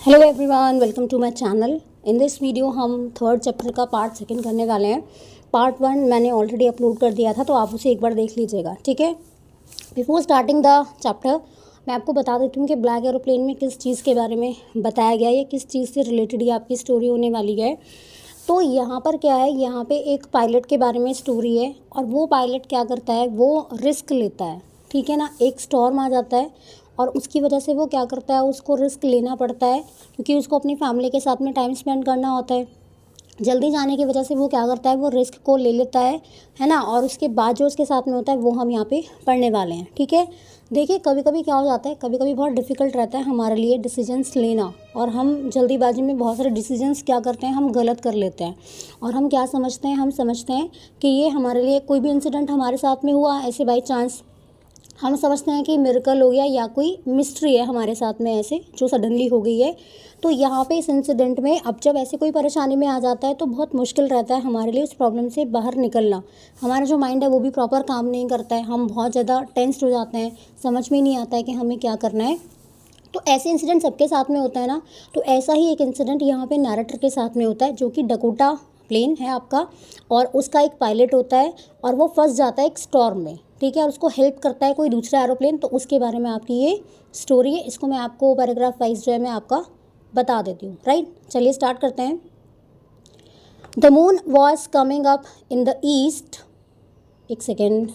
Hello everyone, welcome to my channel. In this video हम third chapter का part second करने वाले हैं। पार्ट वन मैंने ऑलरेडी अपलोड कर दिया था, तो आप उसे एक बार देख लीजिएगा, ठीक है। बिफोर स्टार्टिंग द चैप्टर मैं आपको बता देती हूँ कि ब्लैक एरोप्लेन में किस चीज़ के बारे में बताया गया है या किस चीज़ से रिलेटेड ये आपकी स्टोरी होने वाली है। तो यहाँ पर क्या है, यहाँ पे एक पायलट के बारे में स्टोरी है और वो पायलट क्या करता है, वो रिस्क लेता है, ठीक है ना। एक स्टॉर्म आ जाता है और उसकी वजह से वो क्या करता है, उसको रिस्क लेना पड़ता है क्योंकि उसको अपनी फैमिली के साथ में टाइम स्पेंड करना होता है। जल्दी जाने की वजह से वो क्या करता है, वो रिस्क को ले लेता है ना। और उसके बाद जो उसके साथ में होता है वो हम यहाँ पे पढ़ने वाले हैं, ठीक है। देखिए, कभी कभी क्या हो जाता है, कभी कभी बहुत डिफ़िकल्ट रहता है हमारे लिए डिसीजंस लेना, और हम जल्दीबाजी में बहुत सारे डिसीजंस क्या करते हैं, हम गलत कर लेते हैं। और हम क्या समझते हैं, हम समझते हैं कि ये हमारे लिए कोई भी इंसिडेंट हमारे साथ में हुआ ऐसे बाई चांस, हम समझते हैं कि मिरेकल हो गया या कोई मिस्ट्री है हमारे साथ में ऐसे जो सडनली हो गई है। तो यहाँ पे इस इंसिडेंट में अब जब ऐसे कोई परेशानी में आ जाता है तो बहुत मुश्किल रहता है हमारे लिए उस प्रॉब्लम से बाहर निकलना। हमारा जो माइंड है वो भी प्रॉपर काम नहीं करता है, हम बहुत ज़्यादा टेंस्ड हो जाते हैं, समझ में नहीं आता है कि हमें क्या करना है। तो ऐसे इंसिडेंट सबके साथ में होता है ना। तो ऐसा ही एक इंसिडेंट यहाँ पे नैरेटर के साथ में होता है, जो कि डकोटा प्लेन है आपका, और उसका एक पायलट होता है और वो फंस जाता है एक स्टॉर्म में, ठीक है। और उसको हेल्प करता है कोई दूसरा एरोप्लेन। तो उसके बारे में आपकी ये स्टोरी है। इसको मैं आपको पैराग्राफ वाइज जो है मैं आपका बता देती हूँ, राइट। चलिए स्टार्ट करते हैं। The moon was coming up in the east, एक second.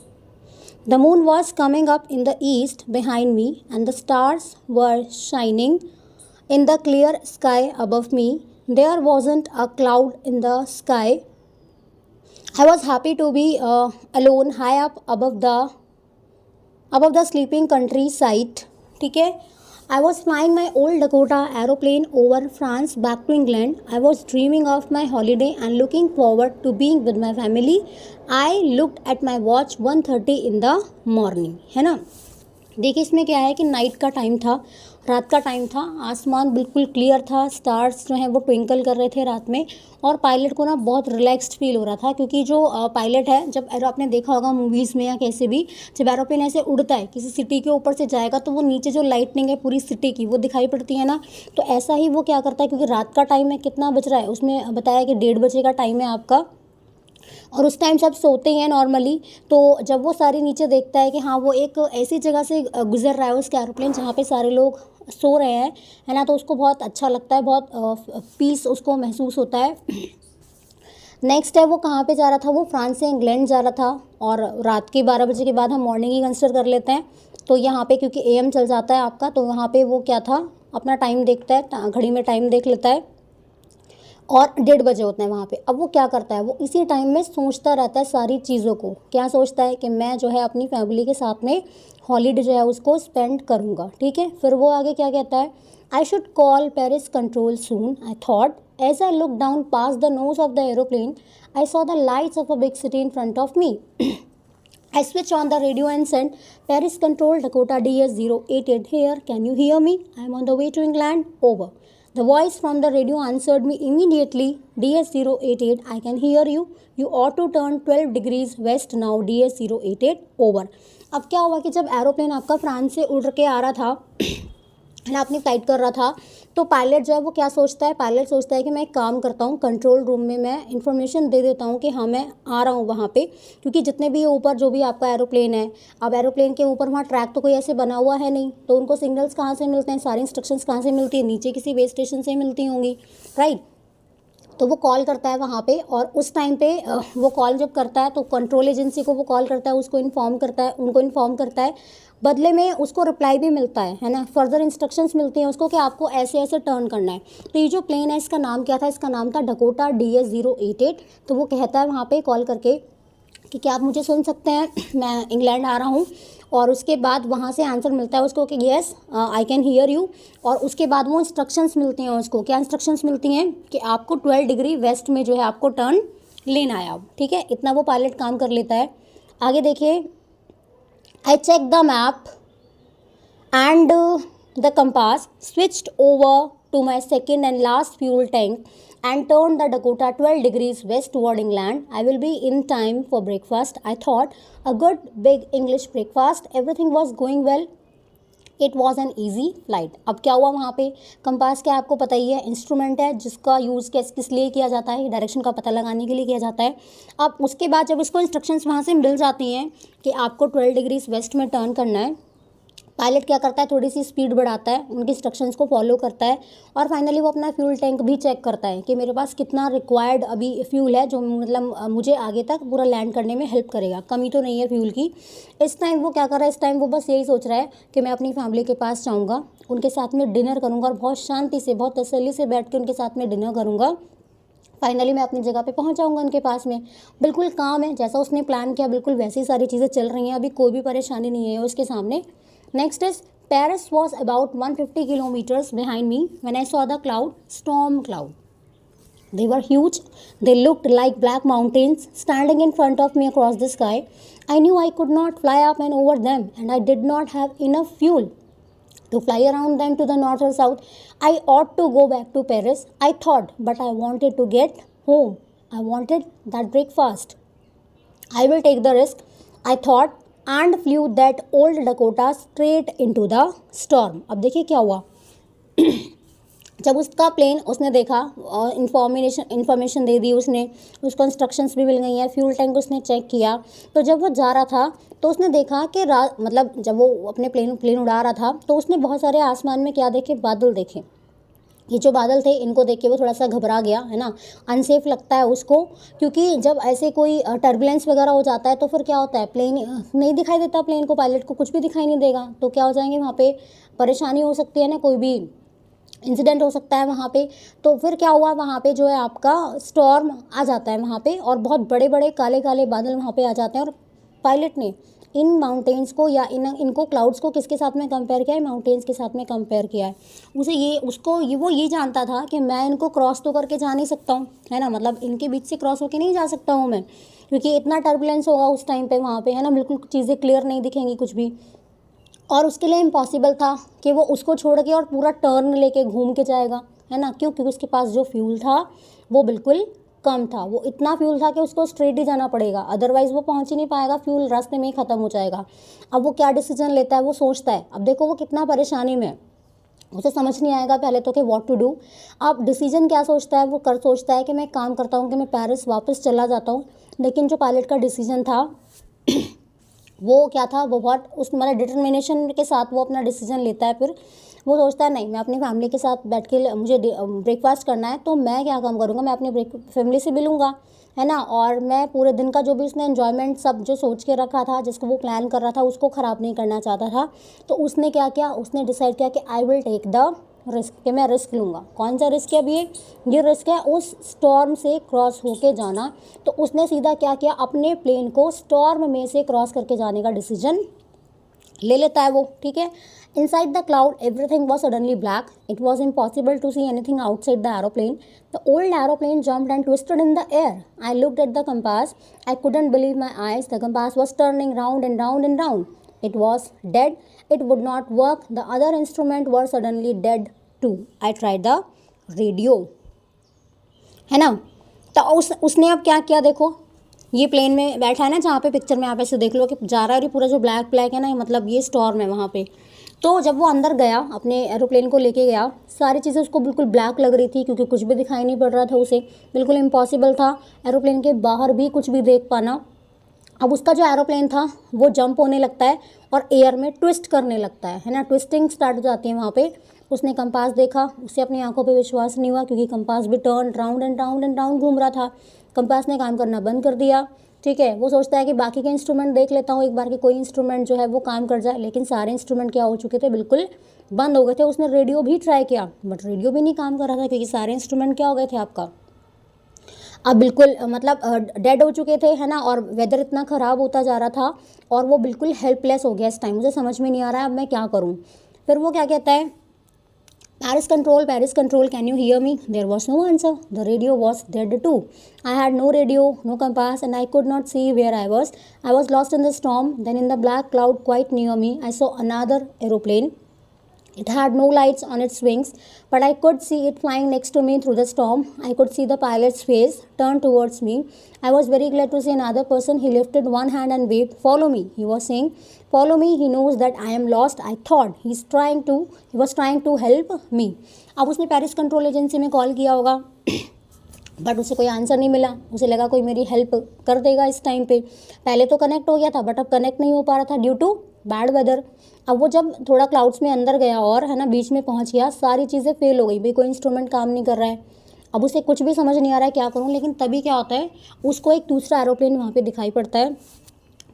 The moon was coming up in the east behind me, and the stars were shining in the clear sky above me. There wasn't a cloud in the sky. I was happy to be alone high up above the sleeping countryside. ठीक है। I was flying my old Dakota aeroplane over France back to England. I was dreaming of my holiday and looking forward to being with my family. I looked at my watch 1:30 in the morning, है ना। देखिए, इसमें क्या है कि night का time था, रात का टाइम था, आसमान बिल्कुल क्लियर था, स्टार्स जो हैं वो ट्विंकल कर रहे थे रात में, और पायलट को ना बहुत रिलैक्स्ड फील हो रहा था क्योंकि जो पायलट है, जब आपने देखा होगा मूवीज़ में या कैसे भी, जब एरोप्लेन ऐसे उड़ता है किसी सिटी के ऊपर से जाएगा तो वो नीचे जो लाइटनिंग है पूरी सिटी की वो दिखाई पड़ती है ना। तो ऐसा ही वो क्या करता है, क्योंकि रात का टाइम है, कितना बज रहा है उसमें बताया कि 1:30 बजे का टाइम है आपका, और उस टाइम सब सोते हैं नॉर्मली। तो जब वो सारे नीचे देखता है कि हाँ वो एक ऐसी जगह से गुजर रहा है उसका एरोप्लेन जहाँ पे सारे लोग सो रहे हैं, है ना, तो उसको बहुत अच्छा लगता है, बहुत पीस उसको महसूस होता है। नेक्स्ट है वो कहाँ पे जा रहा था, वो फ्रांस से इंग्लैंड जा रहा था, और रात के 12 बजे के बाद हम मॉर्निंग ही कंसिडर कर लेते हैं। तो यहाँ पे क्योंकि एएम चल जाता है आपका, तो वहाँ पे वो क्या था, अपना टाइम देखता है, घड़ी में टाइम देख लेता है, और 1:30 बजे होते हैं वहाँ पे। अब वो क्या करता है, वो इसी टाइम में सोचता रहता है सारी चीज़ों को। क्या सोचता है कि मैं जो है अपनी फैमिली के साथ में हॉलीडे जो है उसको स्पेंड करूँगा, ठीक है। फिर वो आगे क्या कहता है, I should call Paris control soon, I thought as I look down past the nose of the aeroplane, I saw the lights of a big city in front of me. I switch on the radio and sent Paris Control Dakota DS088 here. Can you hear me? I am on the way to England. Over. The voice from the radio answered me immediately. DS088, I can hear you. You ought to turn 12 degrees west now. DS088. Over. अब क्या हुआ कि जब aeroplane आपका France से उड़ के आ रहा था ना, अपनी फ्लाइट कर रहा था, तो पायलट जो है वो क्या सोचता है, पायलट सोचता है कि मैं एक काम करता हूँ, कंट्रोल रूम में मैं इन्फॉर्मेशन दे देता हूँ कि हाँ मैं आ रहा हूँ वहाँ पे, क्योंकि जितने भी ऊपर जो भी आपका एरोप्लेन है, अब एरोप्लेन के ऊपर वहाँ ट्रैक तो कोई ऐसे बना हुआ है नहीं, तो उनको सिग्नल्स कहाँ से मिलते हैं, सारी इंस्ट्रक्शंस कहाँ से मिलती है, नीचे किसी बेस स्टेशन से मिलती होंगी, राइट। तो वो कॉल करता है वहाँ पे, और उस टाइम पे वो कॉल जब करता है तो कंट्रोल एजेंसी को वो कॉल करता है, उसको इन्फॉर्म करता है, उनको इन्फॉर्म करता है, बदले में उसको रिप्लाई भी मिलता है ना, फर्दर इंस्ट्रक्शंस मिलती हैं उसको कि आपको ऐसे ऐसे टर्न करना है। तो ये जो प्लेन है इसका नाम क्या था, इसका नाम था डकोटा DS088। तो वो कहता है वहाँ पे कॉल करके कि क्या आप मुझे सुन सकते हैं, मैं इंग्लैंड आ रहा हूँ। और उसके बाद वहाँ से आंसर मिलता है उसको कि yes I can hear you. और उसके बाद वो इंस्ट्रक्शंस मिलती हैं उसको, क्या इंस्ट्रक्शंस मिलती हैं कि आपको 12 डिग्री वेस्ट में जो है आपको टर्न लेना है अब, ठीक है। इतना वो पायलट काम कर लेता है। आगे देखिए, I check the map and the compass, switched over to my second and last fuel tank and turned the Dakota 12 degrees west toward England. I will be in time for breakfast, I thought. A good big English breakfast. Everything was going well. It was an easy flight. अब क्या हुआ वहाँ पे, compass क्या आपको पता ही है, instrument है जिसका यूज़ किस लिए किया जाता है, डायरेक्शन का पता लगाने के लिए किया जाता है। अब उसके बाद जब उसको इंस्ट्रक्शंस वहाँ से मिल जाती हैं कि आपको 12 डिग्रीज वेस्ट में टर्न करना है, पायलट क्या करता है, थोड़ी सी स्पीड बढ़ाता है, उनकी इंस्ट्रक्शंस को फॉलो करता है और फाइनली वो अपना फ्यूल टैंक भी चेक करता है कि मेरे पास कितना रिक्वायर्ड अभी फ्यूल है जो मतलब मुझे आगे तक पूरा लैंड करने में हेल्प करेगा, कमी तो नहीं है फ्यूल की। इस टाइम वो क्या कर रहा है, इस टाइम वो बस यही सोच रहा है कि मैं अपनी फैमिली के पास जाऊँगा, उनके साथ में डिनर करूँगा और बहुत शांति से, बहुत तसल्ली से बैठ के उनके साथ में डिनर करूँगा। फाइनली मैं अपनी जगह पे पहुंच जाऊंगा उनके पास में। बिल्कुल काम है, जैसा उसने प्लान किया बिल्कुल वैसी सारी चीज़ें चल रही हैं, अभी कोई भी परेशानी नहीं है उसके सामने। Next is Paris was about 150 kilometers behind me when I saw the cloud, storm cloud. They were huge. They looked like black mountains standing in front of me across the sky. I knew I could not fly up and over them, and I did not have enough fuel to fly around them to the north or south. I ought to go back to Paris, I thought, but I wanted to get home. I wanted that breakfast. I will take the risk, I thought, and flew that old Dakota straight into the storm. अब देखिए क्या हुआ जब उसका plane उसने देखा, information दे दी उसने, उसको इंस्ट्रक्शंस भी मिल गई हैं, फ्यूल टैंक उसने चेक किया, तो जब वो जा रहा था तो उसने देखा कि मतलब जब वो अपने प्लेन उड़ा रहा था तो उसने बहुत सारे आसमान में क्या देखे, बादल देखे। ये जो बादल थे इनको देख के वो थोड़ा सा घबरा गया, है ना, अनसेफ लगता है उसको, क्योंकि जब ऐसे कोई टर्बुलेंस वगैरह हो जाता है तो फिर क्या होता है, प्लेन नहीं दिखाई देता, प्लेन को, पायलट को कुछ भी दिखाई नहीं देगा, तो क्या हो जाएंगे वहाँ पे, परेशानी हो सकती है ना, कोई भी इंसिडेंट हो सकता है वहाँ पे। तो फिर क्या हुआ, वहाँ पे जो है आपका स्टॉर्म आ जाता है वहाँ पे और बहुत बड़े बड़े काले काले बादल वहाँ पे आ जाते हैं। और पायलट ने इन माउंटेन्स को या इनको क्लाउड्स को किसके साथ में कंपेयर किया है, माउंटेन्स के साथ में कंपेयर किया है। वो ये जानता था कि मैं इनको क्रॉस तो करके जा नहीं सकता हूँ, है ना, मतलब इनके बीच से क्रॉस होके नहीं जा सकता हूँ मैं, क्योंकि इतना टर्बुलेंस होगा उस टाइम पे वहाँ पे, है ना, बिल्कुल चीज़ें क्लियर नहीं दिखेंगी कुछ भी। और उसके लिए इम्पॉसिबल था कि वो उसको छोड़ के और पूरा टर्न लेके घूम के जाएगा, है ना, क्यों, क्योंकि उसके पास जो फ्यूल था वो बिल्कुल कम था, वो इतना फ्यूल था कि उसको स्ट्रेट ही जाना पड़ेगा, अदरवाइज़ वो पहुंच ही नहीं पाएगा, फ्यूल रास्ते में ही ख़त्म हो जाएगा। अब वो क्या डिसीजन लेता है, वो सोचता है, अब देखो वो कितना परेशानी में, उसे समझ नहीं आएगा पहले तो कि व्हाट टू डू। अब डिसीजन क्या सोचता है, वो सोचता है कि मैं काम करता हूँ कि मैं पेरिस वापस चला जाता हूँ। लेकिन जो पायलट का डिसीजन था वो क्या था, वो बहुत उस मतलब डिटर्मिनेशन के साथ वो अपना डिसीजन लेता है। फिर वो सोचता है नहीं, मैं अपनी फैमिली के साथ बैठ के मुझे ब्रेकफास्ट करना है, तो मैं क्या काम करूँगा, मैं अपनी फैमिली से मिलूँगा, है ना, और मैं पूरे दिन का जो भी उसने एन्जॉयमेंट सब जो सोच के रखा था, जिसको वो प्लान कर रहा था, उसको ख़राब नहीं करना चाहता था। तो उसने क्या किया, उसने डिसाइड किया कि I will take the risk, कि मैं रिस्क लूँगा। कौन सा रिस्क है अब ये रिस्क है उस स्टॉर्म से क्रॉस होके जाना। तो उसने सीधा क्या किया, अपने प्लेन को स्टॉर्म में से क्रॉस करके जाने का डिसीजन ले लेता है वो, ठीक है। Inside the cloud everything was suddenly black, it was impossible to see anything outside the aeroplane. The old aeroplane jumped and twisted in the air. I looked at the compass, I couldn't believe my eyes, the compass was turning round and round and round. It was dead. It would not work. The other instrument were suddenly dead too. I tried the radio. है ना, तो उसने अब क्या किया, देखो ये plane में बैठा है ना, जहाँ पे पिक्चर में आप ऐसे देख लो कि जा रहा है, और ये पूरा जो ब्लैक ब्लैक है ना, मतलब ये स्टॉर्म है वहाँ पे। तो जब वो अंदर गया, अपने एरोप्लेन को लेके गया, सारी चीज़ें उसको बिल्कुल ब्लैक लग रही थी, क्योंकि कुछ भी दिखाई नहीं पड़ रहा था उसे, बिल्कुल इम्पॉसिबल था एरोप्लेन के बाहर भी कुछ भी देख पाना। अब उसका जो एरोप्लेन था वो जंप होने लगता है और एयर में ट्विस्ट करने लगता है ना, ट्विस्टिंग स्टार्ट हो जाती है वहाँ पे। उसने कंपास देखा, उसे अपनी आंखों पे विश्वास नहीं हुआ, क्योंकि कंपास भी turn round and round and round घूम रहा था। कंपास ने काम करना बंद कर दिया, ठीक है। वो सोचता है कि बाकी के इंस्ट्रूमेंट देख लेता हूँ एक बार, कि कोई इंस्ट्रूमेंट जो है वो काम कर जाए, लेकिन सारे इंस्ट्रूमेंट क्या हो चुके थे, बिल्कुल बंद हो गए थे। उसने रेडियो भी ट्राई किया, बट रेडियो भी नहीं काम कर रहा था, क्योंकि सारे इंस्ट्रूमेंट क्या हो गए थे आपका, अब बिल्कुल मतलब डेड हो चुके थे, है ना, और वेदर इतना ख़राब होता जा रहा था और वो बिल्कुल हेल्पलेस हो गया इस टाइम। मुझे समझ में नहीं आ रहा है अब मैं क्या करूँ। फिर वो क्या कहता है, Paris control, can you hear me? There was no answer. The radio was dead too. I had no radio, no compass, and I could not see where I was. I was lost in the storm. Then in the black cloud quite near me, I saw another aeroplane. It had no lights on its wings, but I could see it flying next to me through the storm. I could see the pilot's face turn towards me. I was very glad to see another person. He lifted one hand and waved. Follow me, he was saying. Follow me. He knows that I am lost. I thought he was trying to help me. अब उसने Paris control agency में call किया होगा but उसे कोई answer नहीं मिला. उसे लगा कोई मेरी हेल्प कर देगा इस टाइम पे. पहले तो कनेक्ट हो गया था बट अब कनेक्ट नहीं हो पा रहा था ड्यू टू बैड वेदर. अब वो जब थोड़ा क्लाउड्स में अंदर गया और है ना बीच में पहुंच गया, सारी चीज़ें फेल हो गई भाई. कोई इंस्ट्रूमेंट काम नहीं कर रहा है. अब उसे कुछ भी समझ नहीं आ रहा है क्या करूं. लेकिन तभी क्या होता है, उसको एक दूसरा एरोप्लेन वहाँ पे दिखाई पड़ता है.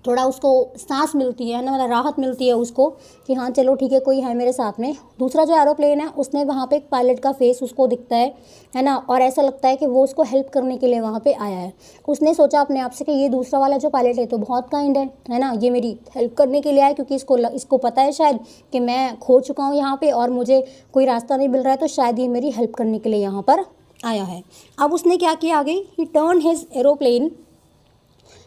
थोड़ा उसको सांस मिलती है ना, मतलब राहत मिलती है उसको कि हाँ चलो ठीक है कोई है मेरे साथ में. दूसरा जो एरोप्लेन है उसने वहाँ पे एक पायलट का फेस उसको दिखता है ना, और ऐसा लगता है कि वो उसको हेल्प करने के लिए वहाँ पे आया है. उसने सोचा अपने आप से कि ये दूसरा वाला जो पायलट है तो बहुत काइंड है ना, ये मेरी हेल्प करने के लिए आया क्योंकि इसको पता है शायद कि मैं खो चुका हूँ यहाँ पर और मुझे कोई रास्ता नहीं मिल रहा है, तो शायद ये मेरी हेल्प करने के लिए यहाँ पर आया है. अब उसने क्या किया आगे, ही turn his aeroplane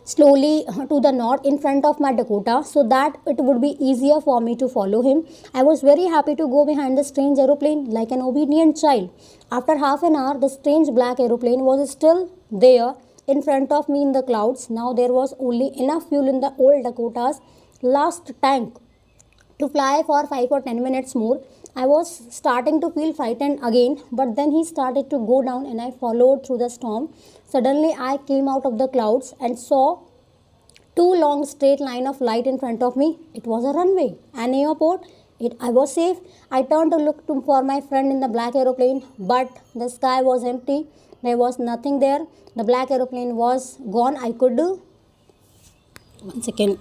slowly to the north in front of my Dakota so that it would be easier for me to follow him. I was very happy to go behind the strange aeroplane like an obedient child. After half an hour, the strange black aeroplane was still there in front of me in the clouds. Now there was only enough fuel in the old Dakota's last tank to fly for 5 or 10 minutes more. I was starting to feel frightened again, but then he started to go down and I followed through the storm. Suddenly I came out of the clouds and saw two long straight line of light in front of me. It was a runway, an airport. I was safe. I turned to look for my friend in the black aeroplane, but the sky was empty. There was nothing there. The black aeroplane was gone. I could do. One second.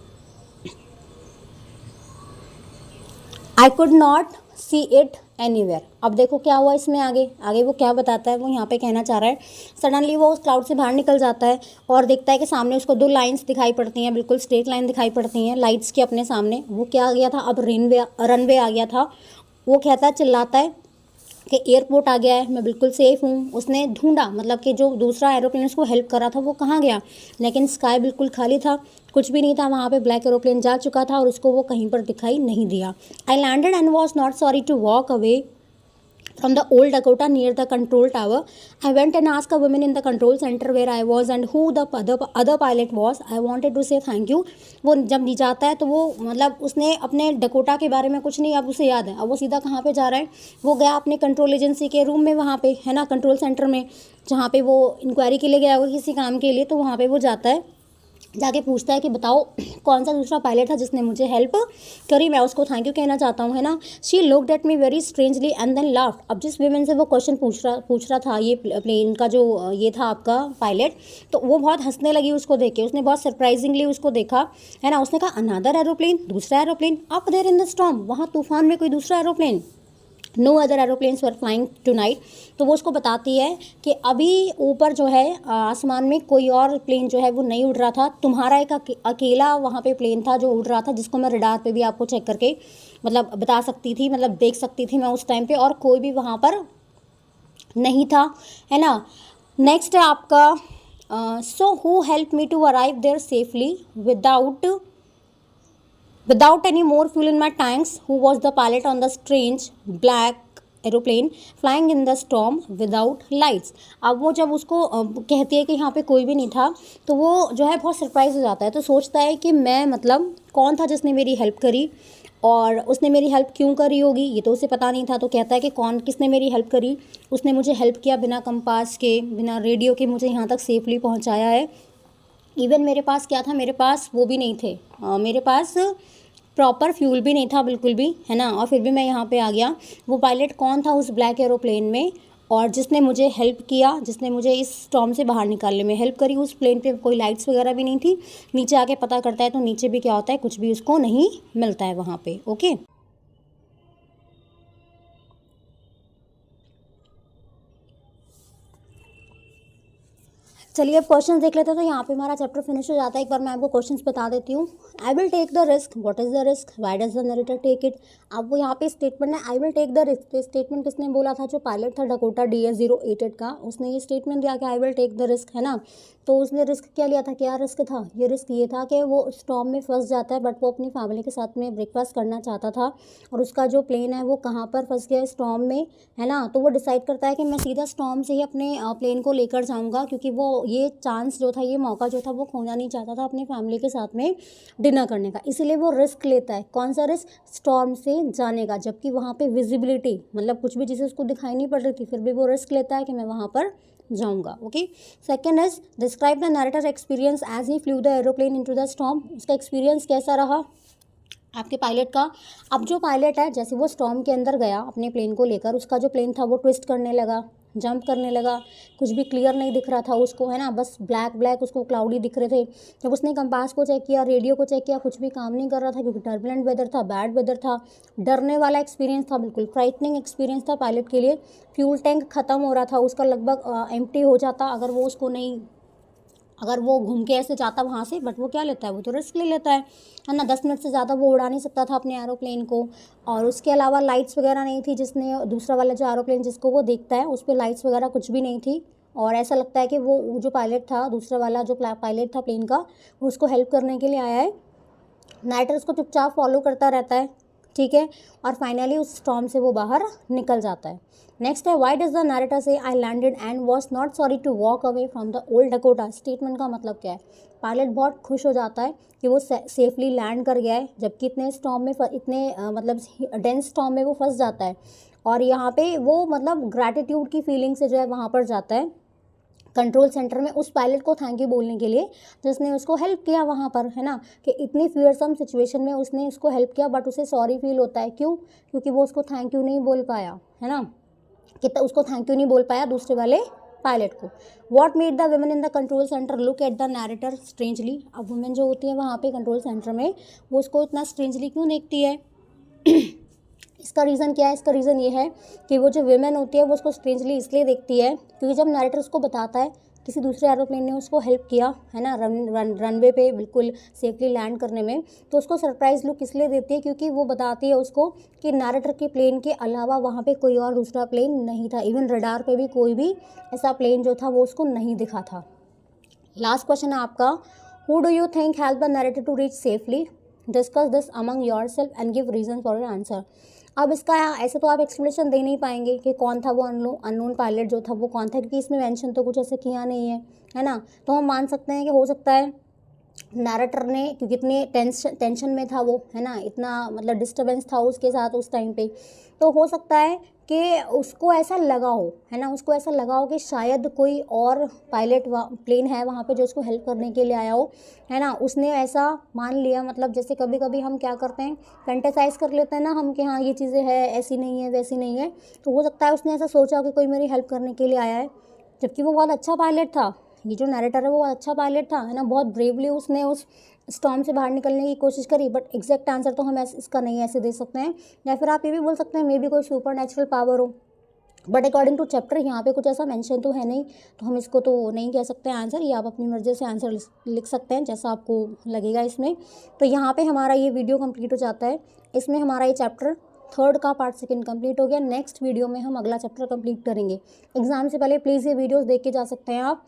I could not see it anywhere. अब देखो क्या हुआ इसमें आगे वो क्या बताता है, वो यहाँ पे कहना चाह रहा है. सडनली वो उस क्लाउड से बाहर निकल जाता है और देखता है कि सामने उसको दो लाइंस दिखाई पड़ती हैं, बिल्कुल स्ट्रेट लाइन दिखाई पड़ती हैं लाइट्स के अपने सामने. वो क्या आ गया था, अब रनवे आ गया था. वो कहता है, चिल्लाता है कि एयरपोर्ट आ गया है, मैं बिल्कुल सेफ़ हूँ. उसने ढूंढा, मतलब कि जो दूसरा एरोप्लेन उसको हेल्प कर रहा था वो कहाँ गया, लेकिन स्काई बिल्कुल खाली था, कुछ भी नहीं था वहाँ पे. ब्लैक एरोप्लेन जा चुका था और उसको वो कहीं पर दिखाई नहीं दिया. I landed and was not sorry to walk away from the old Dakota near the control tower. I went and asked a woman in the control center where I was and who the other pilot was. I wanted to say thank you. वो जब नहीं जाता है तो वो मतलब उसने अपने डकोटा के बारे में कुछ नहीं अब उसे याद है. अब वो सीधा कहाँ पे जा रहा है, वो गया अपने कंट्रोल एजेंसी के रूम में, वहाँ पे है ना कंट्रोल सेंटर में, जहाँ पे वो इंक्वायरी के लिए गया होगा किसी काम के लिए. तो वहाँ पे वो जाता है, जाके पूछता है कि बताओ कौन सा दूसरा पायलट था जिसने मुझे हेल्प करी, मैं उसको थैंक यू कहना चाहता हूँ, है ना. She looked at me very strangely and then laughed. अब जिस वीमेन से वो क्वेश्चन पूछ रहा था, ये प्लेन का जो ये था आपका पायलट, तो वो बहुत हंसने लगी उसको देख के. उसने बहुत सरप्राइजिंगली उसको देखा, है ना. उसने कहा अनदर एरोप्लेन, दूसरा aeroplane up there in the storm, वहाँ तूफान में कोई दूसरा aeroplane. No other aeroplanes were flying tonight. तो वो उसको बताती है कि अभी ऊपर जो है आसमान में कोई और प्लेन जो है वो नहीं उड़ रहा था, तुम्हारा एक अकेला वहाँ पे प्लेन था जो उड़ रहा था, जिसको मैं रडार पे भी आपको चेक करके मतलब बता सकती थी, मतलब देख सकती थी मैं उस टाइम पे, और कोई भी वहाँ पर नहीं था, है ना. नेक्स्ट है आपका so who help me to arrive there safely without any more fuel in my tanks. Who was the pilot on the strange black aeroplane flying in the storm without lights? अब वो जब उसको कहती है कि यहाँ पे कोई भी नहीं था, तो वो जो है बहुत सरप्राइज हो जाता है. तो सोचता है कि मैं मतलब कौन था जिसने मेरी हेल्प करी, और उसने मेरी हेल्प क्यों करी होगी ये तो उसे पता नहीं था. तो कहता है कि किसने मेरी हेल्प करी, उसने मुझे हेल्प किया, बिना कंपास के बिना रेडियो के मुझे यहाँ तक सेफली पहुँचाया है. इवन मेरे पास क्या था, मेरे पास वो भी नहीं थे, मेरे पास प्रॉपर फ्यूल भी नहीं था बिल्कुल भी, है ना. और फिर भी मैं यहाँ पे आ गया. वो पायलट कौन था उस ब्लैक एरोप्लेन में, और जिसने मुझे हेल्प किया, जिसने मुझे इस स्टॉर्म से बाहर निकालने में हेल्प करी. उस प्लेन पे कोई लाइट्स वगैरह भी नहीं थी. नीचे आके पता करता है तो नीचे भी क्या होता है, कुछ भी उसको नहीं मिलता है वहाँ पे. ओके. चलिए अब क्वेश्चन देख लेते हैं। तो यहाँ पे हमारा चैप्टर फिनिश हो जाता है। एक बार मैं आपको क्वेश्चंस बता देती हूँ। I will take the risk, what is the risk, why does the narrator take it. अब वो यहाँ पे स्टेटमेंट है I will take the risk. तो स्टेटमेंट किसने बोला था, जो पायलट था डकोटा DS-088 का, उसने ये स्टेटमेंट दिया कि I will take the risk, है ना। तो उसने रिस्क क्या लिया था, क्या रिस्क था, ये रिस्क ये था कि वो स्टॉर्म में फंस जाता है, बट वो अपनी फैमिली के साथ में ब्रेकफास्ट करना चाहता था, और उसका जो प्लेन है वो कहाँ पर फंस गया, स्टॉर्म में, है ना। तो वो डिसाइड करता है कि मैं सीधा स्टॉर्म से ही अपने प्लेन को लेकर जाऊँगा, क्योंकि वो ये चांस जो था, ये मौका जो था, वो खोना नहीं चाहता था अपनी फैमिली के साथ में डिनर करने का। इसीलिए वो रिस्क लेता है। कौन सा रिस्क, स्टॉर्म से जाने का, जबकि वहाँ पे विजिबिलिटी मतलब कुछ भी चीज़ें उसको दिखाई नहीं पड़ रही थी, फिर भी वो रिस्क लेता है कि मैं वहाँ पर जाऊँगा। Okay, second is describe the narrator experience as he flew the aeroplane into the storm. उसका एक्सपीरियंस कैसा रहा आपके पायलट का। अब जो पायलट है, जैसे वो स्टॉर्म के अंदर गया अपने प्लेन को लेकर, उसका जो प्लेन था वो ट्विस्ट करने लगा, जंप करने लगा, कुछ भी क्लियर नहीं दिख रहा था उसको, है ना, बस ब्लैक ब्लैक उसको क्लाउडी दिख रहे थे। जब उसने कंपास को चेक किया, रेडियो को चेक किया, कुछ भी काम नहीं कर रहा था, क्योंकि टर्बुलेंट वेदर था, बैड वेदर था, डरने वाला एक्सपीरियंस था, बिल्कुल फ्राइटनिंग एक्सपीरियंस था पायलट के लिए। फ्यूल टैंक ख़त्म हो रहा था उसका, लगभग एम्प्टी हो जाता अगर वो घूम के ऐसे जाता वहाँ से, बट वो क्या लेता है, वो तो रिस्क ले लेता है ना। 10 मिनट से ज़्यादा वो उड़ा नहीं सकता था अपने एरोप्लेन को। और उसके अलावा लाइट्स वगैरह नहीं थी, जिसने दूसरा वाला जो एरोप्लेन जिसको वो देखता है, उस पर लाइट्स वगैरह कुछ भी नहीं थी। और ऐसा लगता है कि वो जो पायलट था, दूसरा वाला जो पायलट था प्लेन का, वो उसको हेल्प करने के लिए आया है। नाइटर उसको चुपचाप फॉलो करता रहता है, ठीक है। और फाइनली उस स्टॉर्म से वो बाहर निकल जाता है। नेक्स्ट है व्हाई डज द नरेटर से I landed and was not sorry to walk away from the old Dakota. Statement का मतलब क्या है, पायलट बहुत खुश हो जाता है कि वो सेफली लैंड कर गया है, जबकि इतने स्टॉर्म में मतलब डेंस स्टॉर्म में वो फंस जाता है। और यहाँ पे वो मतलब ग्रैटिट्यूड की फीलिंग से जो है वहाँ पर जाता है कंट्रोल सेंटर में, उस पायलट को थैंक यू बोलने के लिए जिसने उसको हेल्प किया वहाँ पर, है ना, कि इतनी फियरसम सिचुएशन में उसने उसको हेल्प किया, बट उसे सॉरी फील होता है। क्यों, क्योंकि वो उसको थैंक यू नहीं बोल पाया, है ना, कि उसको थैंक यू नहीं बोल पाया दूसरे वाले पायलट को। What made the women in the control centre look at the narrator strangely. अब वुमेन जो होती है वहाँ पे कंट्रोल सेंटर में, वो उसको इतना स्ट्रेंजली क्यों देखती है इसका रीज़न क्या है, इसका रीज़न ये है कि वो जो विमेन होती है वो उसको स्ट्रेंजली इसलिए देखती है क्योंकि जब नैरेटर उसको बताता है किसी दूसरे एरोप्लेन ने उसको हेल्प किया, है ना, रनवे पे बिल्कुल सेफली लैंड करने में, तो उसको सरप्राइज लुक इसलिए देती है क्योंकि वो बताती है उसको कि नैरेटर के प्लेन के अलावा वहाँ पे कोई और दूसरा प्लेन नहीं था। इवन रडार पे भी कोई भी ऐसा प्लेन जो था वो उसको नहीं दिखा था। लास्ट क्वेश्चन है आपका, who do you think help the narrator to reach safely, discuss this among yourself and give reason for your answer. अब इसका ऐसे तो आप एक्सप्लेनेशन दे नहीं पाएंगे कि कौन था वो अननोन पायलट जो था वो कौन था, क्योंकि इसमें मेंशन तो कुछ ऐसे किया नहीं है ना। तो हम मान सकते हैं कि हो सकता है नैरेटर ने, क्योंकि इतने टेंशन में था वो, है ना, इतना मतलब डिस्टर्बेंस था उसके साथ उस टाइम पे, तो हो सकता है कि उसको ऐसा लगा हो, है ना, उसको ऐसा लगा हो कि शायद कोई और पायलट प्लेन है वहाँ पे जो उसको हेल्प करने के लिए आया हो, है ना, उसने ऐसा मान लिया। मतलब जैसे कभी कभी हम क्या करते हैं, फैंटेसाइज कर लेते हैं ना हम कि हाँ ये चीज़ें हैं, ऐसी नहीं है वैसी नहीं है, तो हो सकता है उसने ऐसा सोचा कि कोई मेरी हेल्प करने के लिए आया है, जबकि वो बहुत अच्छा पायलट था। ये जो नैरेटर है वो बहुत अच्छा पायलट था, है ना, बहुत ब्रेवली उसने उस स्टॉर्म से बाहर निकलने की कोशिश करी। बट एग्जैक्ट आंसर तो हम इसका नहीं ऐसे दे सकते हैं, या फिर आप ये भी बोल सकते हैं मे बी कोई सुपर नेचुरल पावर हो, बट अकॉर्डिंग टू चैप्टर यहाँ पे कुछ ऐसा मेंशन तो है नहीं, तो हम इसको तो नहीं कह सकते आंसर। ये आप अपनी मर्जी से आंसर लिख सकते हैं जैसा आपको लगेगा इसमें। तो यहाँ पे हमारा ये वीडियो कंप्लीट हो जाता है। इसमें हमारा ये चैप्टर 3 का पार्ट 2 कंप्लीट हो गया। नेक्स्ट वीडियो में हम अगला चैप्टर कंप्लीट करेंगे। एग्जाम से पहले प्लीज़ ये वीडियोस देख के जा सकते हैं आप।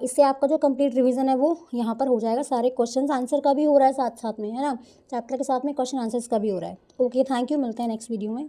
इससे आपका जो कंप्लीट रिवीजन है वो यहाँ पर हो जाएगा। सारे क्वेश्चन आंसर का भी हो रहा है साथ साथ में, है ना, चैप्टर के साथ में क्वेश्चन आंसर्स का भी हो रहा है। ओके, थैंक यू, मिलते हैं नेक्स्ट वीडियो में।